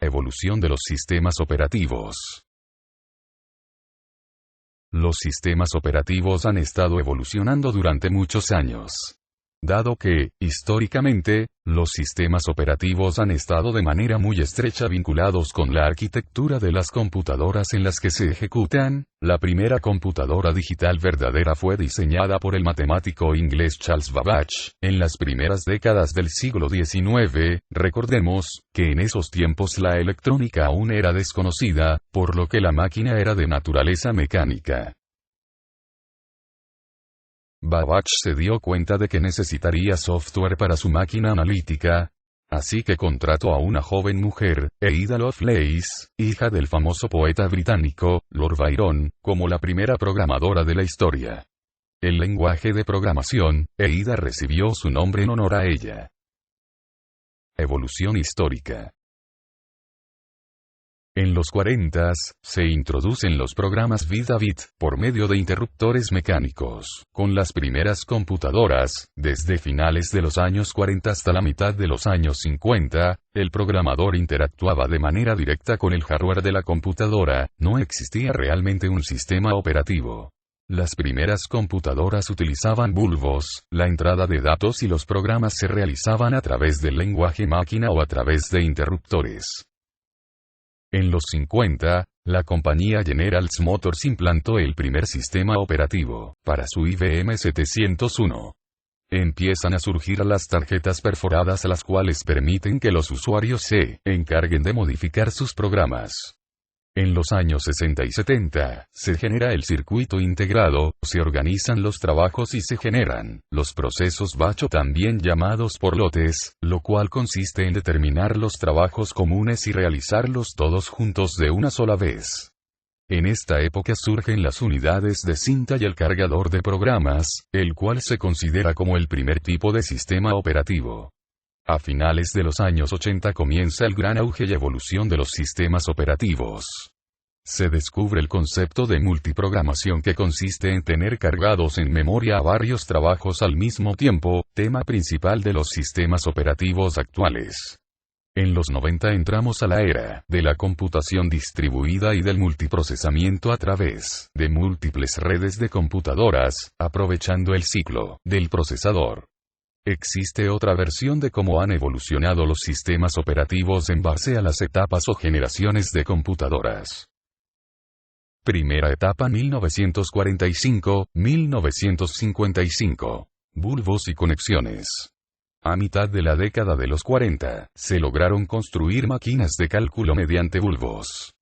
Evolución de los sistemas operativos. Los sistemas operativos han estado evolucionando durante muchos años. Dado que, históricamente, los sistemas operativos han estado de manera muy estrecha vinculados con la arquitectura de las computadoras en las que se ejecutan, la primera computadora digital verdadera fue diseñada por el matemático inglés Charles Babbage, en las primeras décadas del siglo XIX. Recordemos, que en esos tiempos la electrónica aún era desconocida, por lo que la máquina era de naturaleza mecánica. Babbage se dio cuenta de que necesitaría software para su máquina analítica, así que contrató a una joven mujer, Ada Lovelace, hija del famoso poeta británico, Lord Byron, como la primera programadora de la historia. El lenguaje de programación, Ada recibió su nombre en honor a ella. Evolución histórica. En los 40s, se introducen los programas bit a bit, por medio de interruptores mecánicos. Con las primeras computadoras, desde finales de los años 40 hasta la mitad de los años 50, el programador interactuaba de manera directa con el hardware de la computadora, no existía realmente un sistema operativo. Las primeras computadoras utilizaban bulbos, la entrada de datos y los programas se realizaban a través del lenguaje máquina o a través de interruptores. En los 50, la compañía General Motors implantó el primer sistema operativo, para su IBM 701. Empiezan a surgir las tarjetas perforadas, las cuales permiten que los usuarios se encarguen de modificar sus programas. En los años 60 y 70, se genera el circuito integrado, se organizan los trabajos y se generan los procesos batch, también llamados por lotes, lo cual consiste en determinar los trabajos comunes y realizarlos todos juntos de una sola vez. En esta época surgen las unidades de cinta y el cargador de programas, el cual se considera como el primer tipo de sistema operativo. A finales de los años 80 comienza el gran auge y evolución de los sistemas operativos. Se descubre el concepto de multiprogramación, que consiste en tener cargados en memoria a varios trabajos al mismo tiempo, tema principal de los sistemas operativos actuales. En los 90 entramos a la era de la computación distribuida y del multiprocesamiento a través de múltiples redes de computadoras, aprovechando el ciclo del procesador. Existe otra versión de cómo han evolucionado los sistemas operativos en base a las etapas o generaciones de computadoras. Primera etapa 1945-1955. Bulbos y conexiones. A mitad de la década de los 40, se lograron construir máquinas de cálculo mediante bulbos.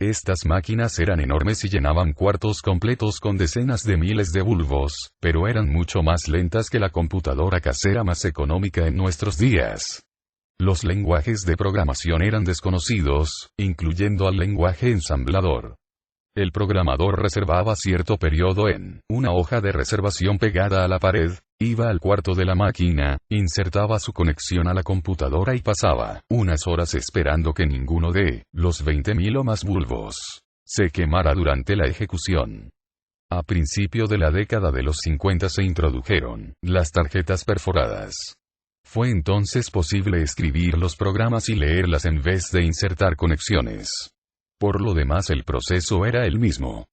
Estas máquinas eran enormes y llenaban cuartos completos con decenas de miles de bulbos, pero eran mucho más lentas que la computadora casera más económica en nuestros días. Los lenguajes de programación eran desconocidos, incluyendo al lenguaje ensamblador. El programador reservaba cierto periodo en una hoja de reservación pegada a la pared, iba al cuarto de la máquina, insertaba su conexión a la computadora y pasaba unas horas esperando que ninguno de los 20.000 o más bulbos se quemara durante la ejecución. A principio de la década de los 50 se introdujeron las tarjetas perforadas. Fue entonces posible escribir los programas y leerlas en vez de insertar conexiones. Por lo demás el proceso era el mismo.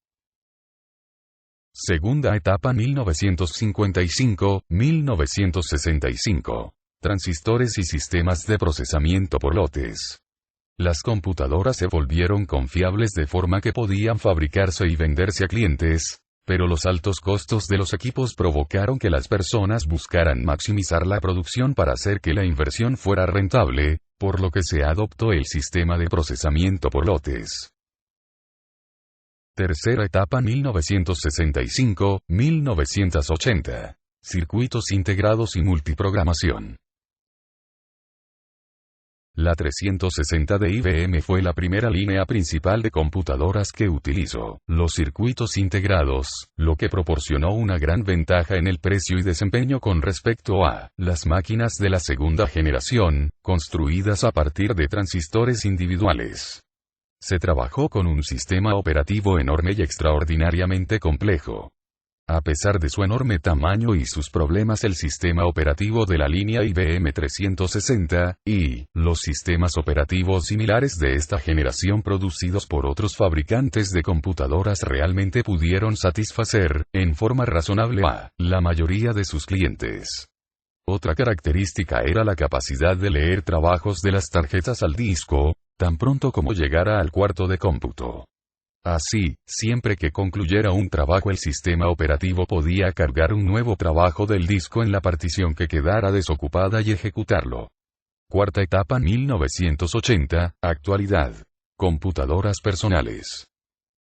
Segunda etapa 1955-1965. Transistores y sistemas de procesamiento por lotes. Las computadoras se volvieron confiables de forma que podían fabricarse y venderse a clientes, pero los altos costos de los equipos provocaron que las personas buscaran maximizar la producción para hacer que la inversión fuera rentable, por lo que se adoptó el sistema de procesamiento por lotes. Tercera etapa 1965-1980. Circuitos integrados y multiprogramación. La 360 de IBM fue la primera línea principal de computadoras que utilizó los circuitos integrados, lo que proporcionó una gran ventaja en el precio y desempeño con respecto a las máquinas de la segunda generación, construidas a partir de transistores individuales. Se trabajó con un sistema operativo enorme y extraordinariamente complejo. A pesar de su enorme tamaño y sus problemas, el sistema operativo de la línea IBM 360, y los sistemas operativos similares de esta generación producidos por otros fabricantes de computadoras realmente pudieron satisfacer, en forma razonable, a la mayoría de sus clientes. Otra característica era la capacidad de leer trabajos de las tarjetas al disco, tan pronto como llegara al cuarto de cómputo. Así, siempre que concluyera un trabajo, el sistema operativo podía cargar un nuevo trabajo del disco en la partición que quedara desocupada y ejecutarlo. Cuarta etapa, 1980, actualidad. Computadoras personales.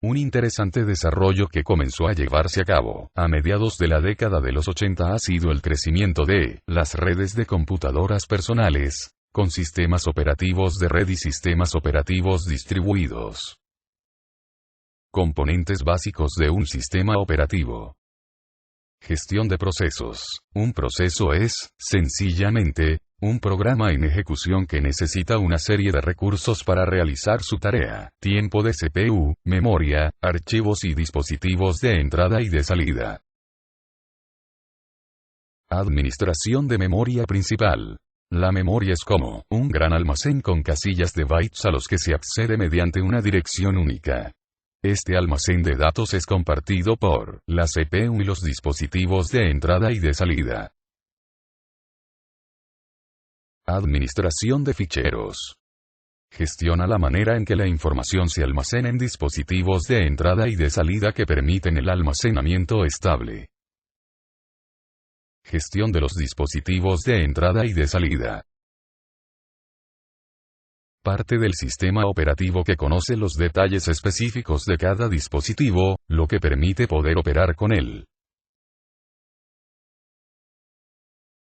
Un interesante desarrollo que comenzó a llevarse a cabo a mediados de la década de los 80 ha sido el crecimiento de las redes de computadoras personales, con sistemas operativos de red y sistemas operativos distribuidos. Componentes básicos de un sistema operativo. Gestión de procesos. Un proceso es, sencillamente, un programa en ejecución que necesita una serie de recursos para realizar su tarea: tiempo de CPU, memoria, archivos y dispositivos de entrada y de salida. Administración de memoria principal. La memoria es como un gran almacén con casillas de bytes a los que se accede mediante una dirección única. Este almacén de datos es compartido por la CPU y los dispositivos de entrada y de salida. Administración de ficheros. Gestiona la manera en que la información se almacena en dispositivos de entrada y de salida que permiten el almacenamiento estable. Gestión de los dispositivos de entrada y de salida. Parte del sistema operativo que conoce los detalles específicos de cada dispositivo, lo que permite poder operar con él.